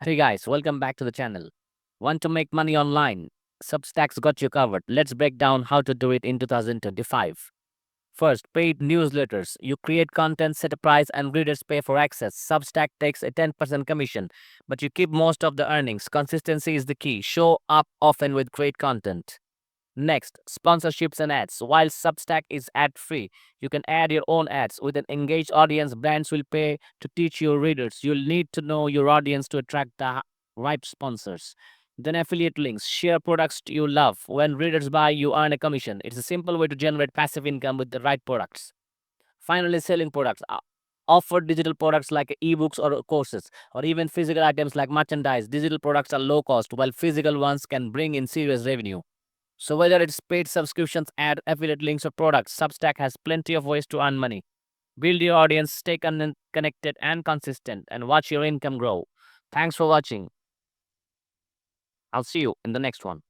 Hey guys, welcome back to the channel. Want to make money online? Substack's got you covered. Let's break down how to do it in 2025. First, paid newsletters. You create content, set a price, and readers pay for access. Substack takes a 10% commission, but you keep most of the earnings. Consistency is the key. Show up often with great content. Next, sponsorships and ads. While Substack is ad free, you can add your own ads. With an engaged audience, brands will pay to teach your readers. You'll need to know your audience to attract the right sponsors. Then, affiliate links. Share products you love. When readers buy, you earn a commission. It's a simple way to generate passive income with the right products. Finally, selling products. Offer digital products like ebooks or courses, or even physical items like merchandise. Digital products are low cost, while physical ones can bring in serious revenue. So whether it's paid subscriptions, ad, affiliate links, or products, Substack has plenty of ways to earn money. Build your audience, stay connected and consistent, and watch your income grow. Thanks for watching. I'll see you in the next one.